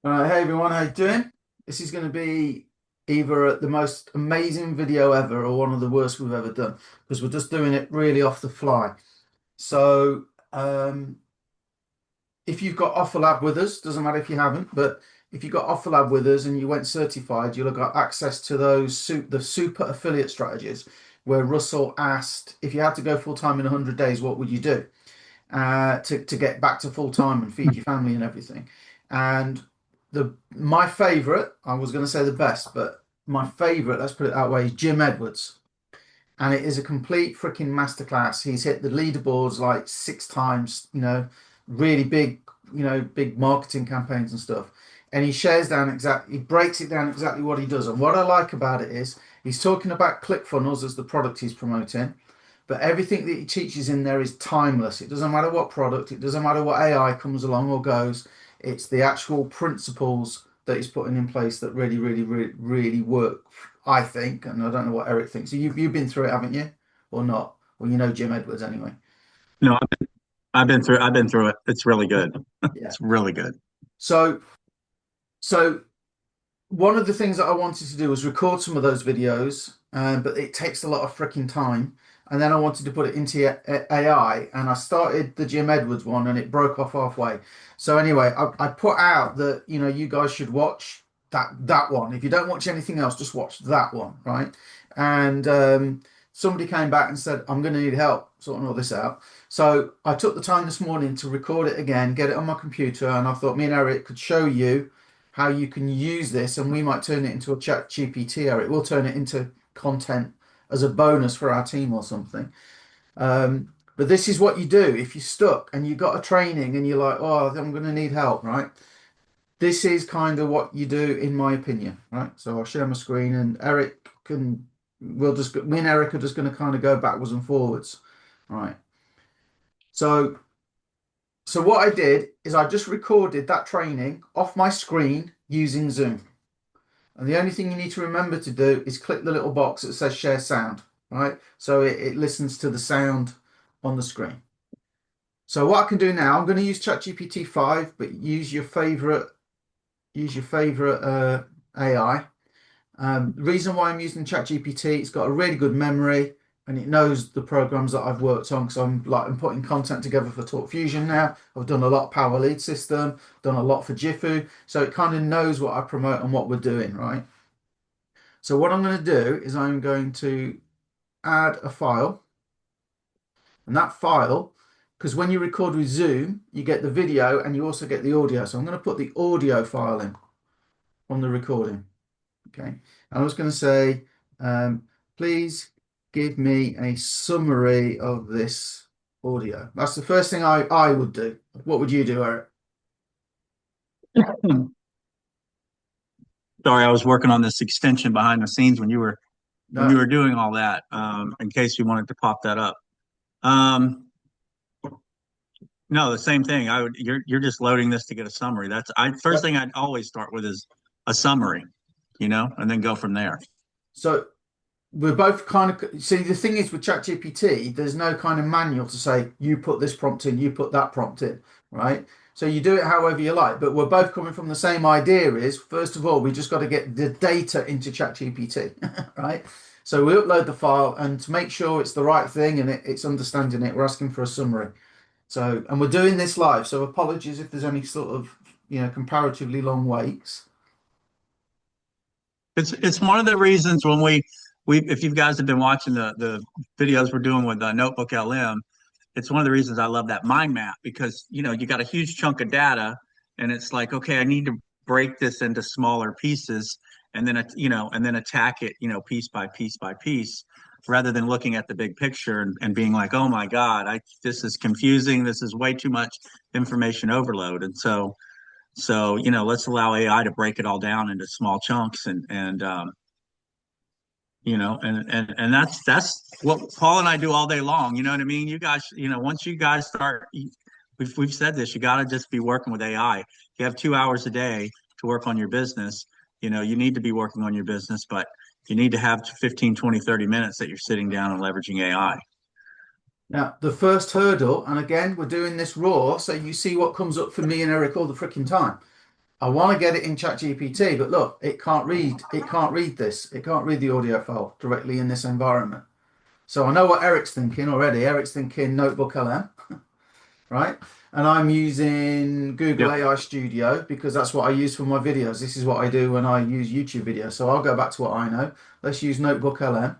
Hey everyone, how you doing? This is going to be either the most amazing video ever or one of the worst we've ever done because we're just doing it really off the fly. So, if you've got OfferLab with us, doesn't matter if you haven't, but if you've got OfferLab with us and you went certified, you'll have got access to the super affiliate strategies where Russell asked if you had to go full time in 100 days, what would you do? To get back to full time and feed your family and everything. And my favorite, I was going to say the best, but my favorite, let's put it that way, is Jim Edwards. And it is a complete freaking masterclass. He's hit the leaderboards like 6 times, really big, big marketing campaigns and stuff. And he breaks it down exactly what he does. And what I like about it is he's talking about ClickFunnels as the product he's promoting, but everything that he teaches in there is timeless. It doesn't matter what product, it doesn't matter what AI comes along or goes. It's the actual principles that he's putting in place that really, really, really, really work, I think. And I don't know what Eric thinks. So you've been through it, haven't you? Or not? Well, you know Jim Edwards anyway. No, I've been through it. It's really good. Yeah. It's really good. So so one of the things that I wanted to do was record some of those videos, but it takes a lot of freaking time. And then I wanted to put it into AI, and I started the Jim Edwards one, and it broke off halfway. So anyway, I put out that you guys should watch that one. If you don't watch anything else, just watch that one, right? And somebody came back and said, "I'm going to need help sorting all this out." So I took the time this morning to record it again, get it on my computer, and I thought me and Eric could show you how you can use this, and we might turn it into a chat GPT, or it will turn it into content as a bonus for our team or something. But this is what you do if you're stuck and you got a training and you're like, oh, I'm going to need help, right? This is kind of what you do, in my opinion, right? So I'll share my screen, and Eric can, me and Eric are just going to kind of go backwards and forwards, right? So, so what I did is I just recorded that training off my screen using Zoom. And the only thing you need to remember to do is click the little box that says share sound, right? So it listens to the sound on the screen. So what I can do now, I'm going to use ChatGPT 5, but use your favorite AI. The reason why I'm using ChatGPT, it's got a really good memory and it knows the programs that I've worked on because I'm putting content together for Talk Fusion now. I've done a lot of Power Lead System, done a lot for Jifu, so it kind of knows what I promote and what we're doing, right? So what I'm going to do is I'm going to add a file, and that file, because when you record with Zoom, you get the video and you also get the audio. So I'm going to put the audio file in on the recording. Okay. And I was going to say, please give me a summary of this audio. That's the first thing I would do. What would you do, Eric? Hmm. Sorry, I was working on this extension behind the scenes when you No. were doing all that. In case you wanted to pop that up. Um, no, the same thing. You're just loading this to get a summary. First Yep. thing I'd always start with is a summary, and then go from there. So we're both kind of see the thing is with ChatGPT, there's no kind of manual to say you put this prompt in, you put that prompt in, right? So you do it however you like, but we're both coming from the same idea is first of all, we just got to get the data into ChatGPT, right? So we upload the file and to make sure it's the right thing and it's understanding it, we're asking for a summary. So, and we're doing this live. So apologies if there's any sort of, comparatively long waits. It's one of the reasons when we if you guys have been watching the videos we're doing with NotebookLM, it's one of the reasons I love that mind map because you got a huge chunk of data and it's like, okay, I need to break this into smaller pieces and then and then attack it, piece by piece by piece, rather than looking at the big picture and being like, oh my God, I this is confusing, this is way too much information overload. And so let's allow AI to break it all down into small chunks and that's what Paul and I do all day long. You know what I mean? You guys, once you guys start, we've said this, you got to just be working with AI. If you have 2 hours a day to work on your business, you need to be working on your business, but you need to have 15, 20, 30 minutes that you're sitting down and leveraging AI. Now, the first hurdle, and again, we're doing this raw, so you see what comes up for me and Eric all the freaking time. I want to get it in ChatGPT, but look, it can't read. It can't read this. It can't read the audio file directly in this environment. So I know what Eric's thinking already. Eric's thinking NotebookLM, right? And I'm using Google Yep. AI Studio because that's what I use for my videos. This is what I do when I use YouTube videos. So I'll go back to what I know. Let's use NotebookLM.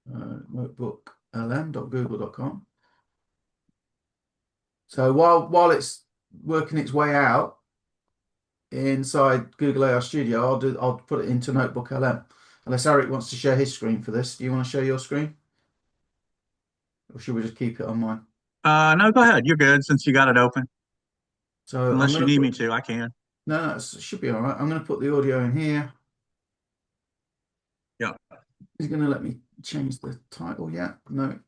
Notebooklm.google.com. So while it's working its way out inside Google AI Studio, I'll put it into NotebookLM. Unless Eric wants to share his screen for this. Do you want to share your screen? Or should we just keep it on mine? No, go ahead. You're good since you got it open. So I'm Unless you gonna need me put to, I can. no, it should be all right. I'm gonna put the audio in here. Yeah. He's gonna let me change the title yet? No.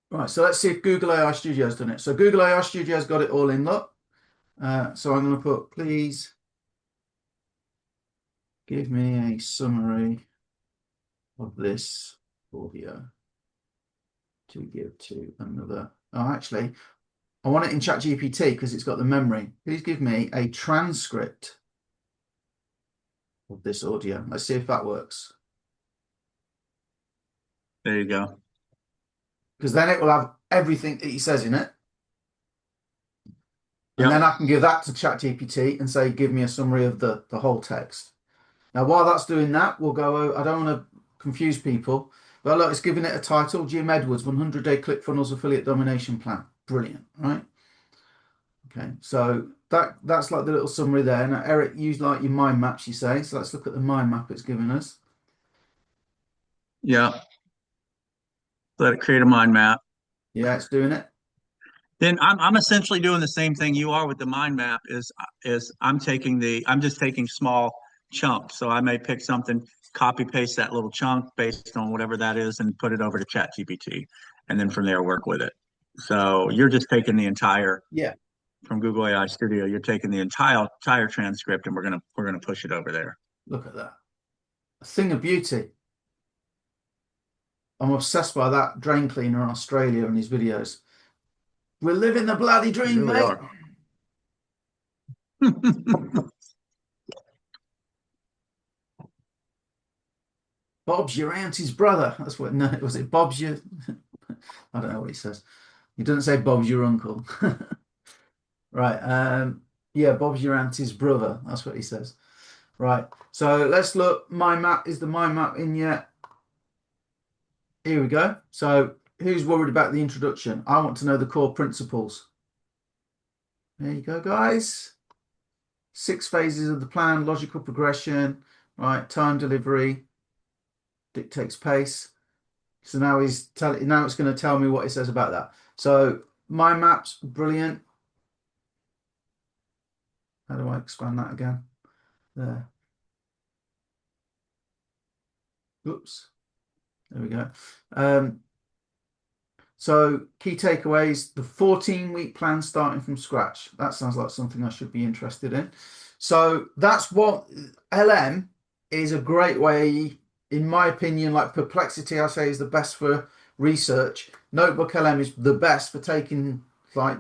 Right, so let's see if Google AI Studio's done it. So Google AI Studio's got it all in, look. So I'm gonna put, please give me a summary of this audio to give to another. Oh, actually, I want it in ChatGPT because it's got the memory. Please give me a transcript of this audio. Let's see if that works. There you go. Because then it will have everything that he says in it. And then Yep. I can give that to ChatGPT and say, give me a summary of the whole text. Now, while that's doing that, we'll go, I don't want to confuse people, but look, it's giving it a title, Jim Edwards, 100-day ClickFunnels affiliate domination plan. Brilliant, right? Okay, so that's like the little summary there. Now, Eric, you like your mind maps, you say. So let's look at the mind map it's given us. Yeah. Let it create a mind map. Yeah, it's doing it. Then I'm essentially doing the same thing you are with the mind map is I'm just taking small chunks. So I may pick something, copy paste that little chunk based on whatever that is and put it over to ChatGPT and then from there work with it. So you're just taking the entire Yeah, from Google AI Studio, you're taking the entire transcript and we're gonna push it over there. look at that. A thing of beauty. I'm obsessed by that drain cleaner in Australia and his videos. We're living the bloody You dream, really mate. are. Bob's your auntie's brother. That's what, no, was it Bob's your, I don't know what he says. He doesn't say Bob's your uncle. Right. Yeah, Bob's your auntie's brother. That's what he says. Right. So let's look. My map, is the mind map in yet? Here we go. So who's worried about the introduction? I want to know the core principles. There you go, guys. 6 phases of the plan, logical progression, right? Time delivery dictates pace. So now now it's going to tell me what it says about that. So mind maps, brilliant. How do I expand that again? There. Oops. There we go. So key takeaways, the 14-week plan starting from scratch. That sounds like something I should be interested in. So that's what LM is a great way, in my opinion, like Perplexity, I say, is the best for research. Notebook LM is the best for taking like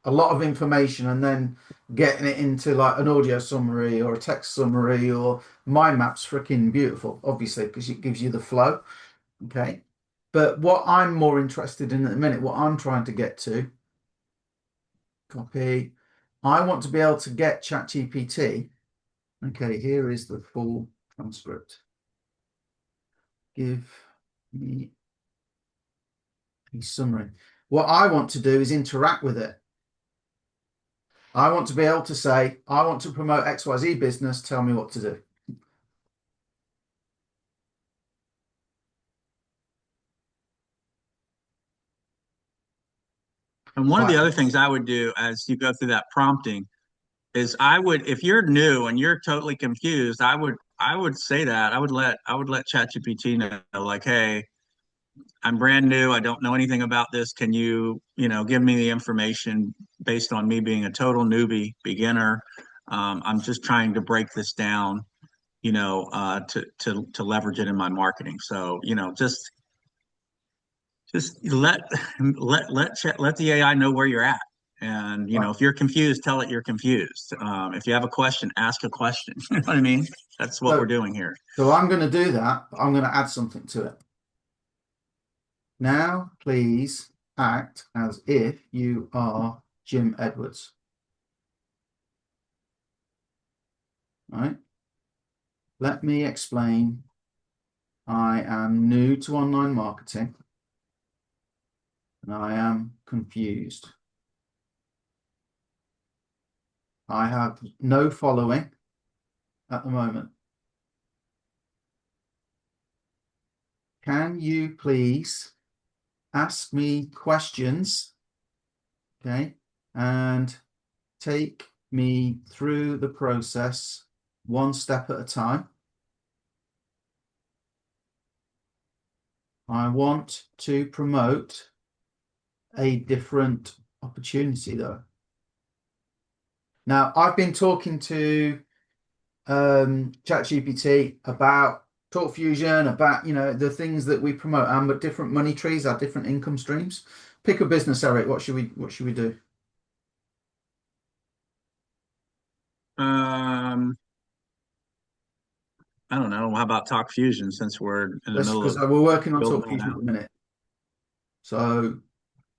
a lot of information and then getting it into like an audio summary or a text summary, or mind maps freaking beautiful, obviously, because it gives you the flow. Okay. But what I'm more interested in at the minute, what I'm trying to get to, copy, I want to be able to get ChatGPT. Okay, here is the full transcript. Give me a summary. What I want to do is interact with it. I want to be able to say, I want to promote XYZ business, tell me what to do. And one of the Right. other things I would do as you go through that prompting is I would, if you're new and you're totally confused, I would say that I would let ChatGPT know like, hey, I'm brand new. I don't know anything about this. Can you give me the information based on me being a total newbie beginner? I'm just trying to break this down, to leverage it in my marketing. So, just let the AI know where you're at. And Right. if you're confused, tell it you're confused. If you have a question, ask a question. You know what I mean? That's what we're So, doing here. so I'm going to do that, but I'm going to add something to it. Now, please act as if you are Jim Edwards. Right? Let me explain. I am new to online marketing and I am confused. I have no following at the moment. Can you please ask me questions, okay, and take me through the process one step at a time? I want to promote a different opportunity though. Now, I've been talking to ChatGPT about Talk Fusion, about the things that we promote, and but different money trees are different income streams. Pick a business, Eric. What should we do? Um, I don't know. How about Talk Fusion since we're in the Let's middle because of we're working on building Talk that Fusion at out? the minute. So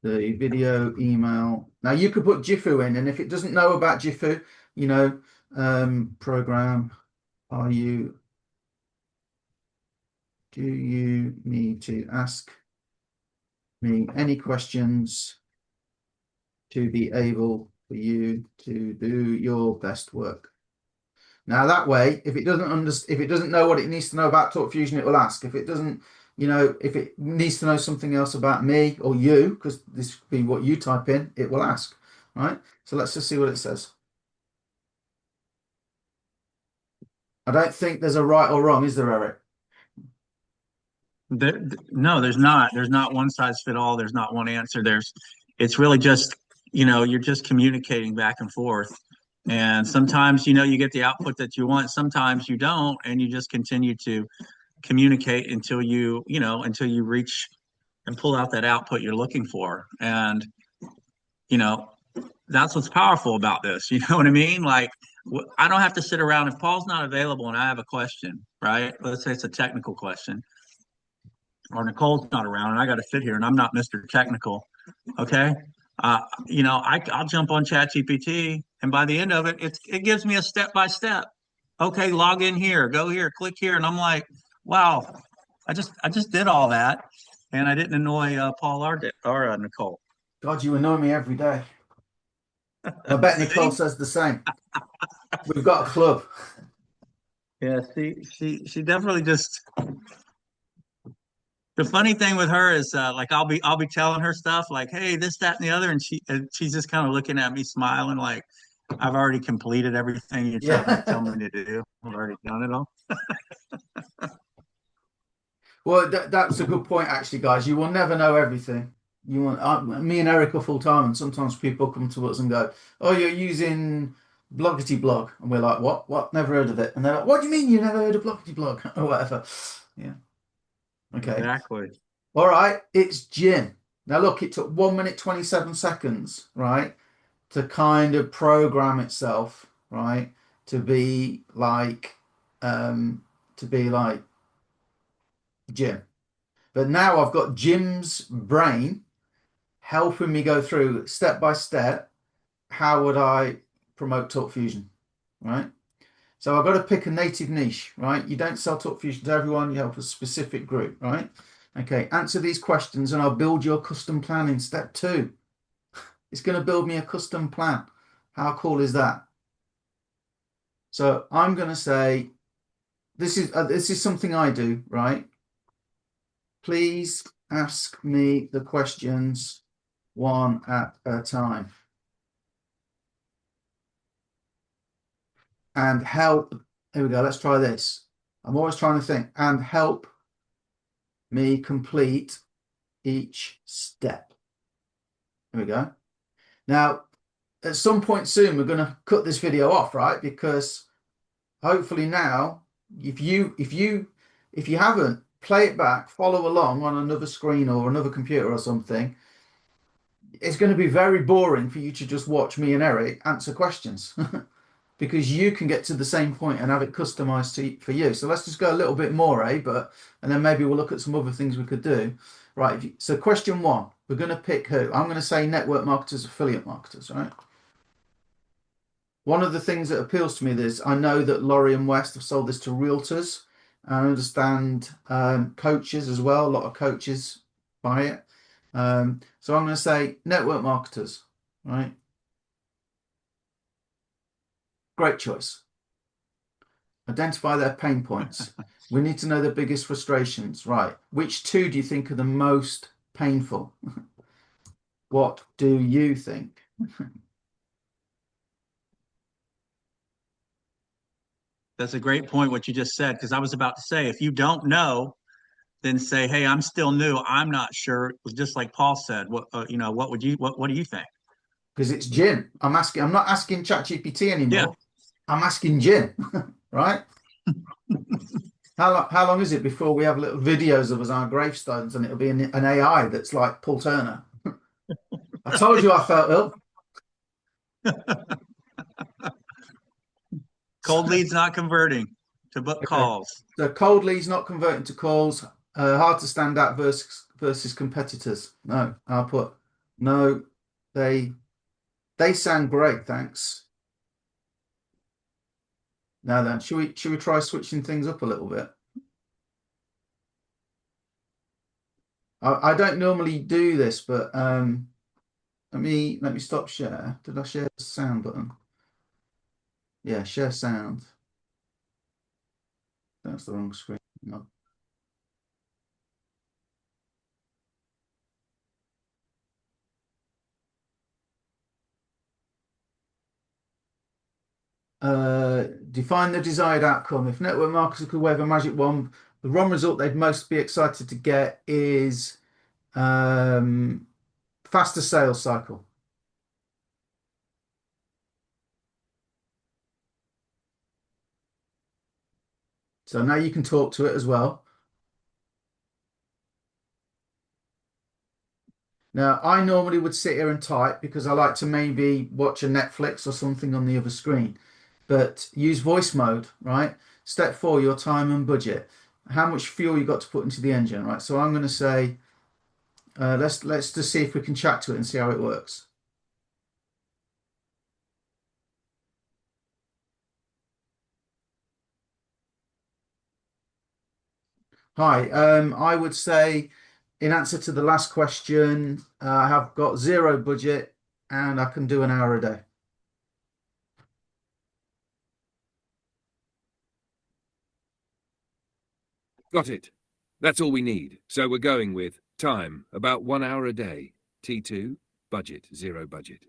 the video, email. Now you could put Jifu in, and if it doesn't know about Jifu, you know, program. Are you? Do you need to ask me any questions to be able for you to do your best work? Now that way, if it doesn't know what it needs to know about Talk Fusion, it will ask. If it doesn't, if it needs to know something else about me or you, because this could be what you type in, it will ask. Right? So let's just see what it says. I don't think there's a right or wrong, is there, Eric? No, there's not. There's not one size fit all. There's not one answer. It's really just, you're just communicating back and forth. And sometimes, you get the output that you want. Sometimes you don't, and you just continue to communicate until you reach and pull out that output you're looking for. And, you know, that's what's powerful about this. You know what I mean? Like, I don't have to sit around if Paul's not available and I have a question, right? Let's say it's a technical question, or Nicole's not around and I got to sit here and I'm not Mr. Technical. Okay. I'll jump on ChatGPT and by the end of it, it gives me a step by step. Okay, log in here, go here, click here. And I'm like, wow, I just did all that and I didn't annoy Paul or Nicole. God, you annoy me every day. I bet Nicole See? says the same. We've got a club. Yeah, she definitely just the funny thing with her is like I'll be telling her stuff like, hey, this, that, and the other, and she's just kind of looking at me smiling like I've already completed everything you're trying to tell Yeah. me to do. I've already done it all. Well, that's a good point, actually, guys. You will never know everything. Me and Eric are full time, and sometimes people come to us and go, "Oh, you're using Bloggity Blog," and we're like, "What? What? Never heard of it." And they're like, "What do you mean you never heard of Bloggity Blog or whatever?" Yeah. Okay. Exactly. All right. It's Jim. Now look, it took 1 minute 27 seconds, right, to kind of program itself, right, to be like, to be like Jim. But now I've got Jim's brain helping me go through step by step. How would I promote Talk Fusion, right? So I've got to pick a native niche, right? You don't sell Talk Fusion to everyone, you help a specific group, right? Okay, answer these questions and I'll build your custom plan in step 2. It's going to build me a custom plan. How cool is that? So I'm going to say, this is something I do, right? Please ask me the questions one at a time. And help. Here we go. Let's try this. I'm always trying to think. And help me complete each step. Here we go. Now, at some point soon, we're going to cut this video off, right? Because hopefully now, if you haven't, play it back, follow along on another screen or another computer or something. it's going to be very boring for you to just watch me and Eric answer questions because you can get to the same point and have it customized for you. So let's just go a little bit more, but and then maybe we'll look at some other things we could do. Right. So question one, we're going to pick who? I'm going to say network marketers, affiliate marketers, right? One of the things that appeals to me is I know that Laurie and West have sold this to realtors. I understand coaches as well. A lot of coaches buy it. So I'm going to say network marketers, right? Great choice. Identify their pain points. We need to know their biggest frustrations, right? Which two do you think are the most painful? What do you think? That's a great point, what you just said, because I was about to say, if you don't know, then say, hey, I'm still new. I'm not sure. Just like Paul said, what do you think? Because it's Jim. I'm not asking ChatGPT Yeah. anymore. I'm asking Jim, right? How long is it before we have little videos of us on our gravestones and it'll be an AI that's like Paul Turner? I told you I felt ill. Cold leads not converting to book Okay. calls. So cold leads not converting to calls. Hard to stand out versus competitors. No, I'll put no. They they sound great, thanks. Now then, should we try switching things up a little bit? I don't normally do this, but let me stop share. Did I share the sound button? Yeah, share sound. That's the wrong screen. No. Define the desired outcome. If network marketers could wave a magic wand, the wrong result they'd most be excited to get is um, faster sales cycle. So now you can talk to it as well. Now, I normally would sit here and type because I like to maybe watch a Netflix or something on the other screen, but use voice mode, right? Step four, your time and budget. How much fuel you got to put into the engine, right? So I'm going to say, let's just see if we can chat to it and see how it works. Hi, I would say in answer to the last question, I have got zero budget and I can do an hour a day. Got it. That's all we need. So we're going with time, about 1 hour a day. T2, budget, zero budget.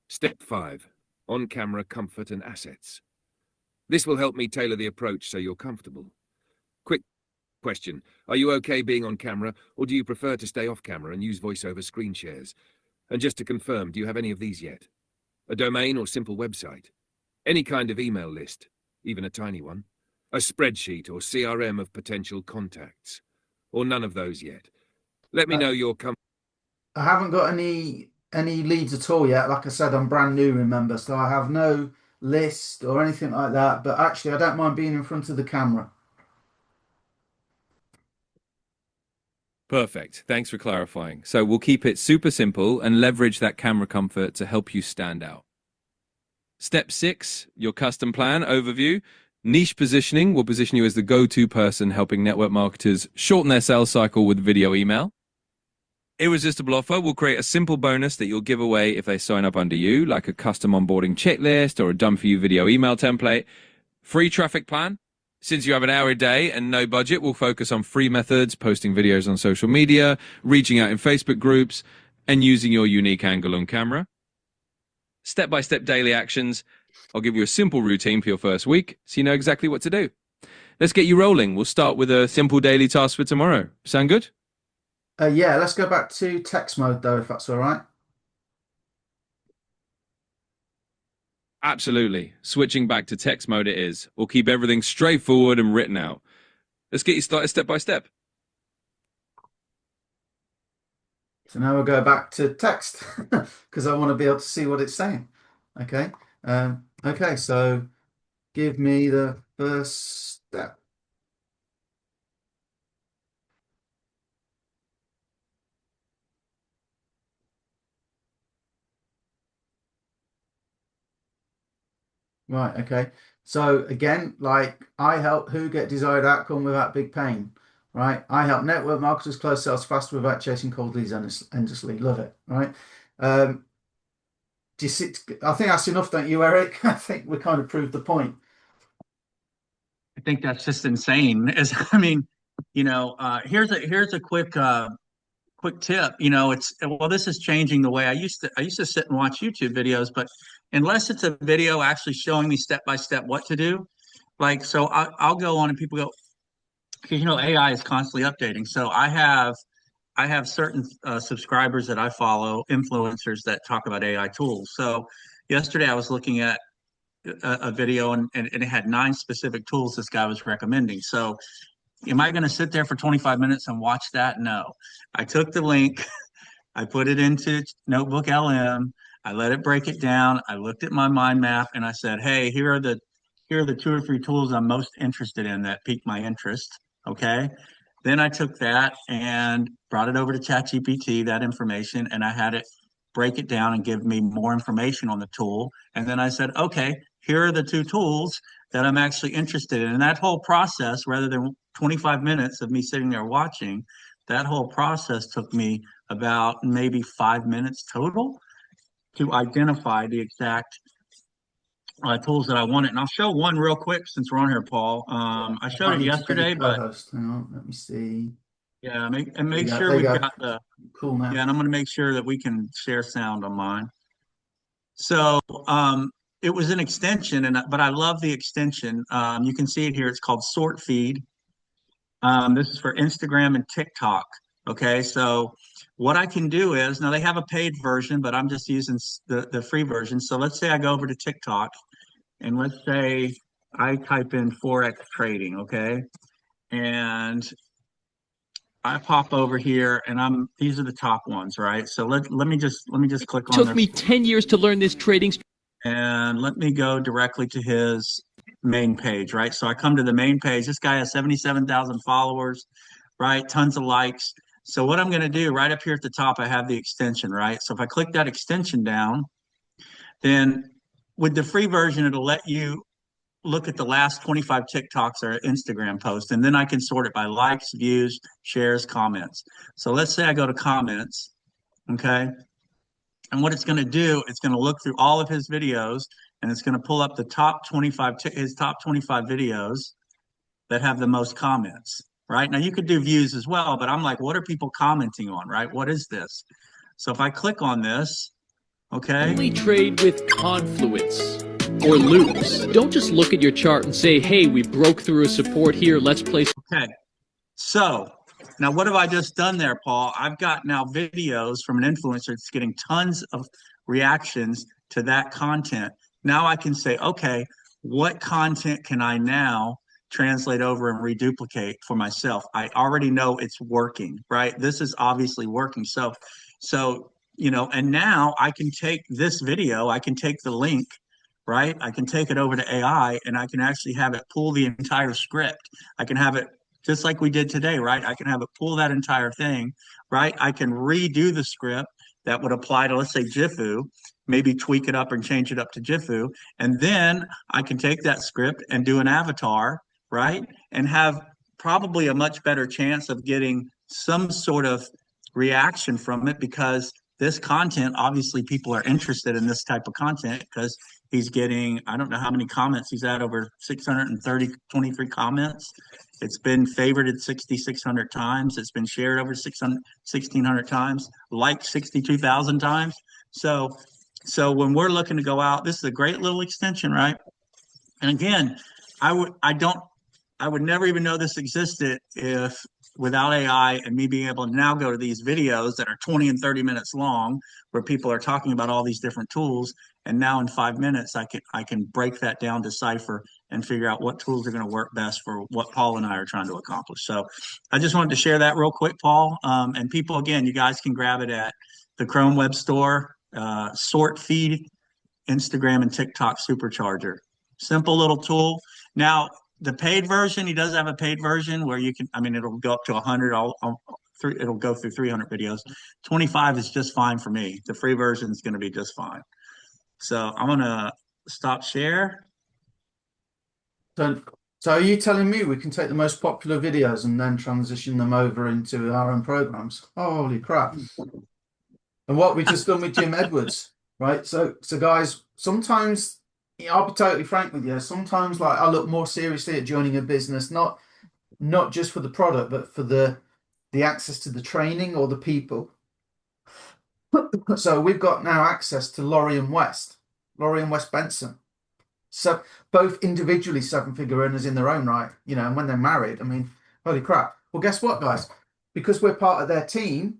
Step 5, on-camera comfort and assets. This will help me tailor the approach so you're comfortable. Quick question. Are you okay being on camera, or do you prefer to stay off camera and use voiceover screen shares? And just to confirm, do you have any of these yet? A domain or simple website? Any kind of email list, even a tiny one? A spreadsheet or CRM of potential contacts? Or none of those yet? Let me Uh, know your I haven't got any leads at all yet. Like I said, I'm brand new, remember, so I have no list or anything like that. But actually, I don't mind being in front of the camera. Perfect. Thanks for clarifying. So we'll keep it super simple and leverage that camera comfort to help you stand out. Step 6, your custom plan overview. Niche positioning will position you as the go-to person helping network marketers shorten their sales cycle with video email. Irresistible offer will create a simple bonus that you'll give away if they sign up under you, like a custom onboarding checklist or a done-for-you video email template. Free traffic plan. Since you have an hour a day and no budget, we'll focus on free methods, posting videos on social media, reaching out in Facebook groups, and using your unique angle on camera. Step-by-step daily actions. I'll give you a simple routine for your first week so you know exactly what to do. Let's get you rolling. We'll start with a simple daily task for tomorrow. Sound good? Yeah, let's go back to text mode though, if that's all right. Absolutely. Switching back to text mode it is. We'll keep everything straightforward and written out. Let's get you started step by step. So now we'll go back to text because I want to be able to see what it's saying. Okay. Okay, so give me the first step. Right, okay. So again, like I help who get desired outcome without big pain, right? I help network marketers close sales faster without chasing cold leads endlessly. Love it, right? Do you see, I think that's enough, don't you, Eric? I think we kind of proved the point. I think that's just insane. Is I mean, here's a quick tip. It's well, this is changing the way I used to sit and watch YouTube videos, but unless it's a video actually showing me step by step what to do, like so I'll go on and people go, because AI is constantly updating. So I have certain subscribers that I follow, influencers that talk about AI tools. So yesterday I was looking at a video and it had 9 specific tools this guy was recommending. So am I going to sit there for 25 minutes and watch that? No. I took the link, I put it into NotebookLM, I let it break it down. I looked at my mind map and I said, hey, here are the 2 or 3 tools I'm most interested in that piqued my interest. Okay. Then I took that and brought it over to ChatGPT, that information, and I had it break it down and give me more information on the tool. And then I said, okay, here are the 2 tools that I'm actually interested in. And that whole process, rather than 25 minutes of me sitting there watching, that whole process took me about maybe 5 minutes total to identify the exact tools that I wanted. And I'll show one real quick since we're on here, Paul. I showed I it need to put your yesterday, but co-host. Hang on, let me see. yeah, make Yeah, sure there you we've go. got the Cool yeah, now. and I'm going to make sure that we can share sound on mine. So it was an extension, but I love the extension. You can see it here. It's called Sort Feed. This is for Instagram and TikTok. Okay, so what I can do is now they have a paid version, but I'm just using the free version. So let's say I go over to TikTok and let's say I type in Forex trading, okay? And I pop over here and these are the top ones, right? So let me just click on Took this me 10 years to learn this trading. and let me go directly to his main page, right? So I come to the main page. This guy has 77,000 followers, right? Tons of likes. So what I'm going to do right up here at the top, I have the extension, right? So if I click that extension down, then with the free version, it'll let you look at the last 25 TikToks or Instagram posts, and then I can sort it by likes, views, shares, comments. So let's say I go to comments, okay? And what it's going to do, it's going to look through all of his videos and it's going to pull up the top 25, his top 25 videos that have the most comments, right? Now you could do views as well, but I'm like, what are people commenting on, right? What is this? So if I click on this, okay. Only trade with confluence or lose. Don't just look at your chart and say, hey, we broke through a support here. Let's place. Okay. So now what have I just done there, Paul? I've got now videos from an influencer that's getting tons of reactions to that content. Now I can say, okay, what content can I now translate over and reduplicate for myself? I already know it's working, right? This is obviously working. So, and now I can take this video, I can take the link, right? I can take it over to AI and I can actually have it pull the entire script. I can have it just like we did today, right? I can have it pull that entire thing, right? I can redo the script that would apply to, let's say, Jifu, maybe tweak it up and change it up to Jifu. And then I can take that script and do an avatar, right? And have probably a much better chance of getting some sort of reaction from it because this content, obviously, people are interested in this type of content because he's getting, I don't know how many comments he's at, over 23 comments. It's been favorited 6,600 times. It's been shared over 1,600 times, liked 62,000 times. So when we're looking to go out, this is a great little extension, right? And again, I would never even know this existed if without AI and me being able to now go to these videos that are 20 and 30 minutes long, where people are talking about all these different tools, and now in 5 minutes I can break that down, decipher, and figure out what tools are going to work best for what Paul and I are trying to accomplish. So I just wanted to share that real quick, Paul. And people, again, you guys can grab it at the Chrome Web Store, Sort Feed, Instagram, and TikTok Supercharger. Simple little tool. Now, the paid version, he does have a paid version where you can, I mean, it'll go up to 100. It'll go through 300 videos. 25 is just fine for me. The free version is going to be just fine. So I'm going to stop share. So are you telling me we can take the most popular videos and then transition them over into our own programs? Holy crap. And what we just done with Jim Edwards, right? So guys, sometimes, I'll be totally frank with you, sometimes like I look more seriously at joining a business, not just for the product, but for the access to the training or the people. So we've got now access to Laurie and West Benson. So both individually 7-figure earners in their own right, you know, and when they're married, I mean, holy crap. Well, guess what, guys? Because we're part of their team,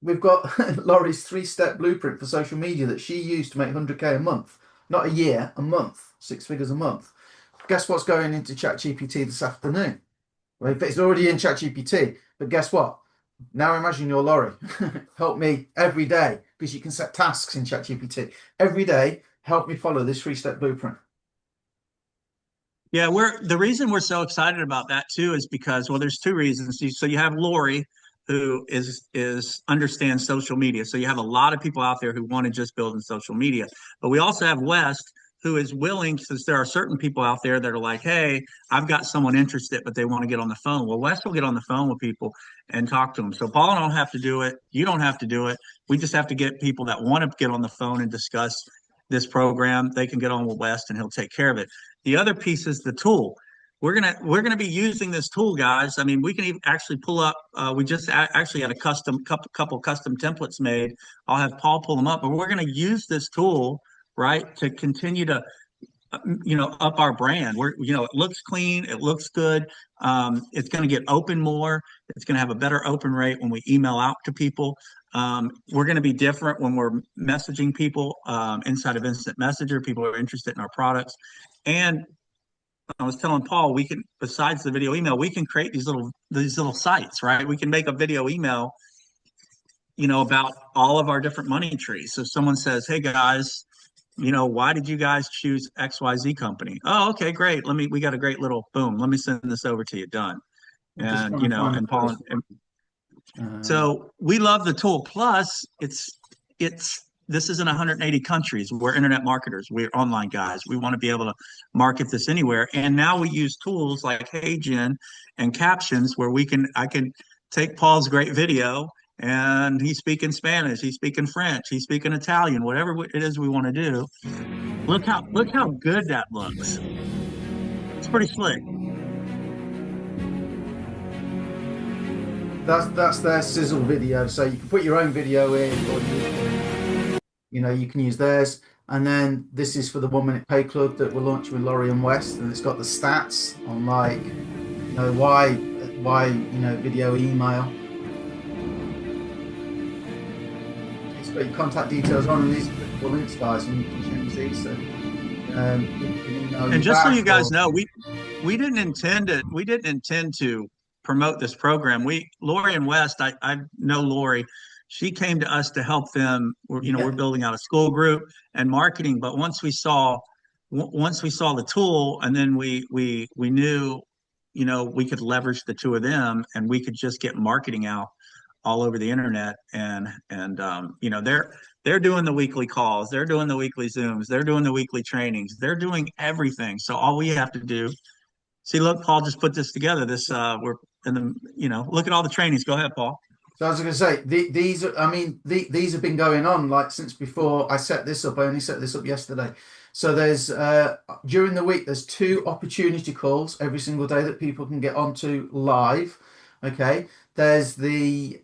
we've got Laurie's 3-step blueprint for social media that she used to make 100K a month, not a year, a month, 6 figures a month. Guess what's going into ChatGPT this afternoon? Well, it's already in ChatGPT, but guess what? Now imagine you're Laurie. Help me every day, because you can set tasks in ChatGPT. Every day, help me follow this 3-step blueprint. Yeah, the reason we're so excited about that too is because, well, there's 2 reasons. So you have Laurie, who understands social media. So you have a lot of people out there who want to just build in social media. But we also have West, who is willing, since there are certain people out there that are like, hey, I've got someone interested, but they want to get on the phone. Well, West will get on the phone with people and talk to them. So Paul don't have to do it. You don't have to do it. We just have to get people that want to get on the phone and discuss this program. They can get on with West and he'll take care of it. The other piece is the tool. We're gonna be using this tool, guys. I mean, we can even actually pull up. We just actually had a couple custom templates made. I'll have Paul pull them up, but we're gonna use this tool, right, to continue to up our brand. It looks clean, it looks good. It's going to get open more. It's going to have a better open rate when we email out to people. We're going to be different when we're messaging people inside of Instant Messenger. People are interested in our products. And I was telling Paul, we can, besides the video email, we can create these little sites, right? We can make a video email, about all of our different money trees. So someone says, hey guys, why did you guys choose XYZ company? Oh, okay, great. We got a great little boom. Let me send this over to you. Done. And, and Paul, so we love the tool. Plus this is in 180 countries. We're internet marketers. We're online guys. We want to be able to market this anywhere. And now we use tools like HeyGen and captions where I can take Paul's great video and he's speaking Spanish, he's speaking French, he's speaking Italian, whatever it is we want to do. Look how good that looks. It's pretty slick. That's their sizzle video. So you can put your own video in, or you can use theirs. And then this is for the 1 Minute Pay Club that we're launching with Laurie and West, and it's got the stats on why video email. It's got your contact details on, and these are the links, guys, and you can change these. So, and just so you guys know, we didn't intend to promote this program. Laurie and West, I know Laurie. She came to us to help them. We're building out a school group and marketing. But once we saw the tool, and then we knew, we could leverage the 2 of them, and we could just get marketing out all over the internet. And they're doing the weekly calls, they're doing the weekly Zooms, they're doing the weekly trainings, they're doing everything. So all we have to do. See, look, Paul just put this together. We're in the, look at all the trainings. Go ahead, Paul. So I was going to say, these have been going on since before I set this up. I only set this up yesterday. So there's during the week, there's 2 opportunity calls every single day that people can get onto live. Okay. There's the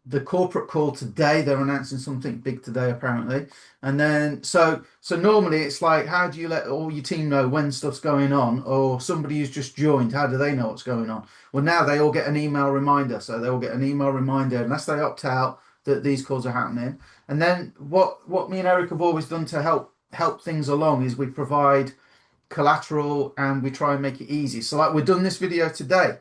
the corporate call today. They're announcing something big today, apparently. And then so normally it's like, how do you let all your team know when stuff's going on, or somebody who's just joined, how do they know what's going on? Well, now they all get an email reminder. So they all get an email reminder unless they opt out that these calls are happening. And then what me and Eric have always done to help things along is we provide collateral and we try and make it easy. So like we've done this video today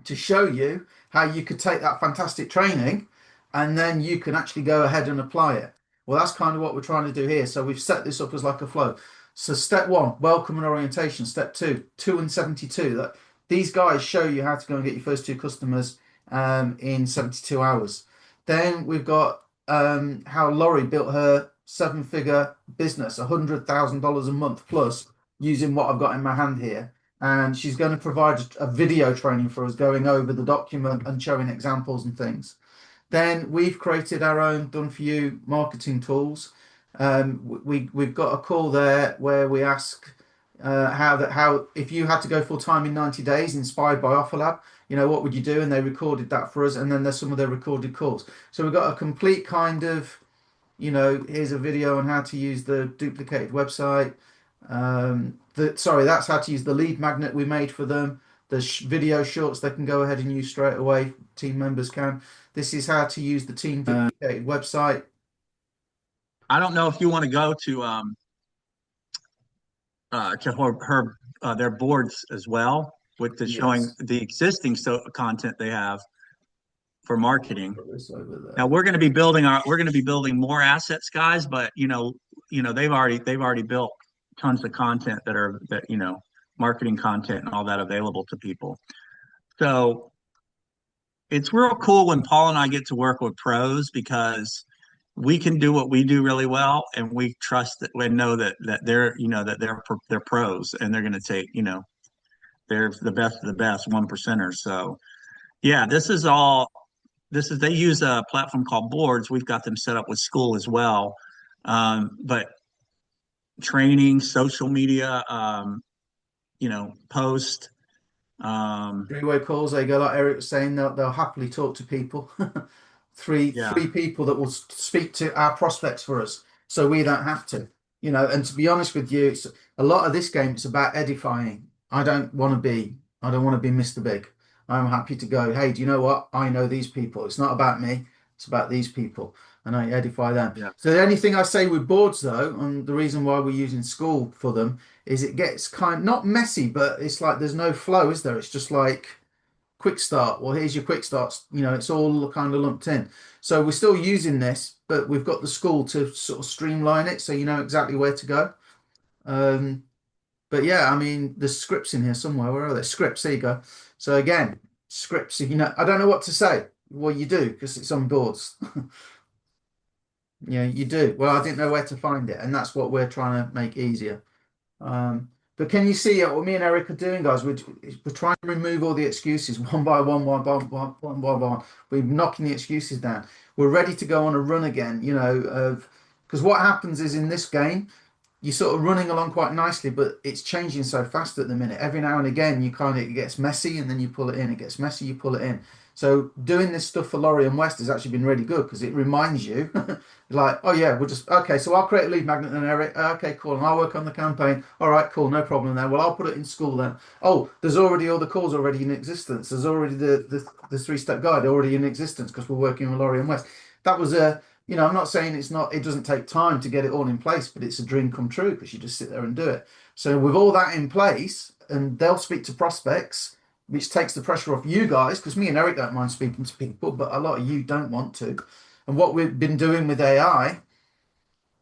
to show you how you could take that fantastic training and then you can actually go ahead and apply it. Well, that's kind of what we're trying to do here. So we've set this up as like a flow. So step 1, welcome and orientation. Step 2, 2 and 72. That these guys show you how to go and get your first 2 customers in 72 hours. Then we've got how Laurie built her 7-figure business, $100,000 a month plus, using what I've got in my hand here. And she's going to provide a video training for us going over the document and showing examples and things. Then we've created our own done-for-you marketing tools. We've got a call there where we ask how if you had to go full time in 90 days, inspired by OfferLab, what would you do? And they recorded that for us. And then there's some of their recorded calls. So we've got a complete kind of, here's a video on how to use the duplicated website. That's how to use the lead magnet we made for them. The video shorts they can go ahead and use straight away. Team members can. This is how to use the team duplicated website. I don't know if you want to go to her their boards as well, with the showing the existing content they have for marketing. Now we're going to be building more assets, guys, but they've already built tons of content that marketing content and all that available to people. So it's real cool when Paul and I get to work with pros, because we can do what we do really well, and we trust that we know that they're pros, and they're going to take, they're the best of the best 1%ers. So yeah, they use a platform called Boards. We've got them set up with school as well. But training, social media, post. Three-way calls, they go, like Eric was saying, they'll happily talk to people. Three people that will speak to our prospects for us, so we don't have to. And to be honest with you, it's a lot of this game, it's about edifying. I don't want to be Mr. Big. I'm happy to go, hey, do you know what? I know these people. It's not about me. It's about these people. And I edify them. Yeah. So the only thing I say with boards, though, and the reason why we're using school for them, is it gets not messy, but it's like there's no flow, is there? It's just like quick start. Well, here's your quick starts. It's all kind of lumped in. So we're still using this, but we've got the school to sort of streamline it so you know exactly where to go. But yeah, I mean, there's scripts in here somewhere. Where are they? Scripts, there you go. So again, scripts, I don't know what to say. Well, you do, because it's on boards. Yeah, you do. Well, I didn't know where to find it, and that's what we're trying to make easier. But can you see what me and Eric are doing, guys? We're trying to remove all the excuses one by one. We're knocking the excuses down. We're ready to go on a run again, because what happens is in this game, you're sort of running along quite nicely, but it's changing so fast at the minute. Every now and again, it gets messy, and then you pull it in. It gets messy, you pull it in. So doing this stuff for Laurie and West has actually been really good, because it reminds you, like, oh yeah, okay, so I'll create a lead magnet then, Eric. Okay, cool. And I'll work on the campaign. All right, cool, no problem then. Well, I'll put it in school then. Oh, there's already all the calls already in existence. There's already the 3-step guide already in existence, because we're working with Laurie and West. That was I'm not saying it doesn't take time to get it all in place, but it's a dream come true, because you just sit there and do it. So with all that in place, and they'll speak to prospects, which takes the pressure off you guys, because me and Eric don't mind speaking to people, but a lot of you don't want to. And what we've been doing with AI,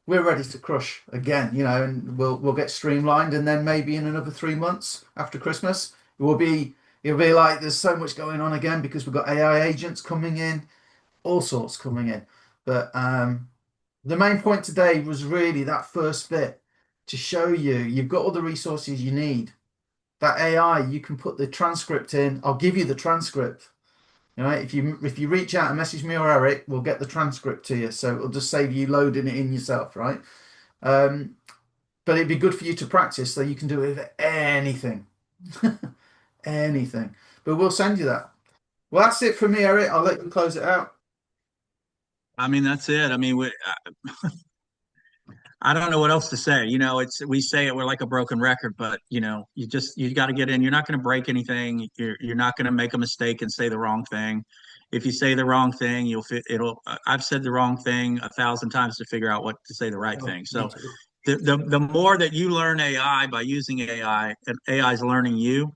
we're ready to crush again, and we'll get streamlined, and then maybe in another 3 months after Christmas, it'll be like there's so much going on again, because we've got AI agents coming in, all sorts coming in. But the main point today was really that first bit, to show you've got all the resources you need. That AI, you can put the transcript in. I'll give you the transcript. If you reach out and message me or Eric, we'll get the transcript to you. So it'll just save you loading it in yourself, right? But it'd be good for you to practice, so you can do it with anything. Anything. But we'll send you that. Well, that's it for me, Eric. I'll let you close it out. I mean, that's it. I mean, I don't know what else to say. We say it, we're like a broken record, but you got to get in. You're not going to break anything. You're not going to make a mistake and say the wrong thing. If you say the wrong thing, I've said the wrong thing 1,000 times to figure out what to say the right Oh, thing. me So too. the more that you learn AI by using AI, and AI is learning you,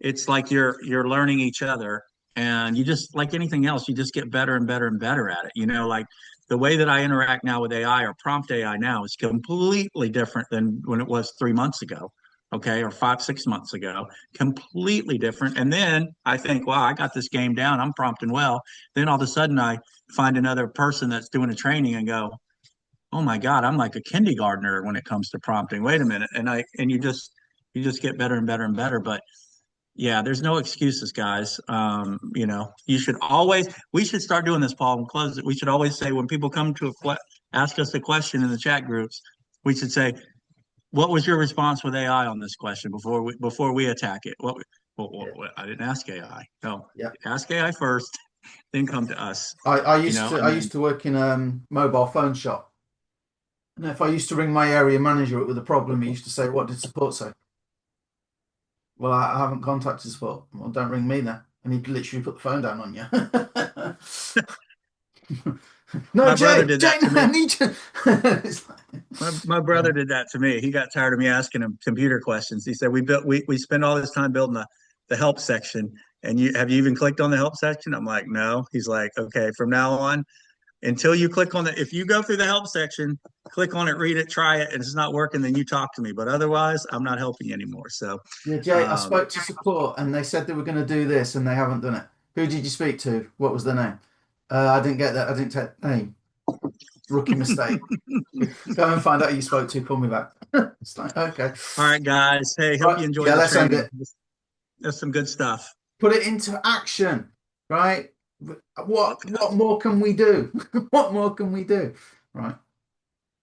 it's like you're learning each other, and you just, like anything else, you just get better and better and better at it. Like the way that I interact now with AI, or prompt AI now, is completely different than when it was 3 months ago, okay, or 5 6 months ago. Completely different. And then I think, wow, I got this game down, I'm prompting well. Then all of a sudden I find another person that's doing a training and go, oh my God, I'm like a kindergartner when it comes to prompting. Wait a minute. And you just get better and better and better. But yeah, there's no excuses, guys. We should start doing this, Paul, and close it. We should always say, when people come to ask us a question in the chat groups, we should say, what was your response with AI on this question before we attack it? Yeah. I didn't ask AI. No, Yeah. ask AI first, then come to us, I used to and then, work in a mobile phone shop. And if I used to ring my area manager up with a problem, he used to say, "What did support say?" Well, I haven't contacted support. Well, don't ring me then. And he'd literally put the phone down on you. No, my brother Jay, did Jay, that to I me. need you. It's like, My brother did that to me. He got tired of me asking him computer questions. He said, we spend all this time building the help section, and you even clicked on the help section?" I'm like, "No." He's like, "Okay, from now on, until you click on if you go through the help section, click on it, read it, try it, and it's not working, then you talk to me. But otherwise, I'm not helping you anymore." So, yeah, Jay, I um, spoke to support and they said they were going to do this and they haven't done it. Who did you speak to? What was their name? I didn't get that. I didn't take name. Rookie mistake. Go and find out who you spoke to. Call me back. It's like, okay. all right, guys. Hey, hope Right. you enjoyed Yeah, the let's end training. it. That's some good stuff. Put it into action, right? What more can we do? What more can we do? Right.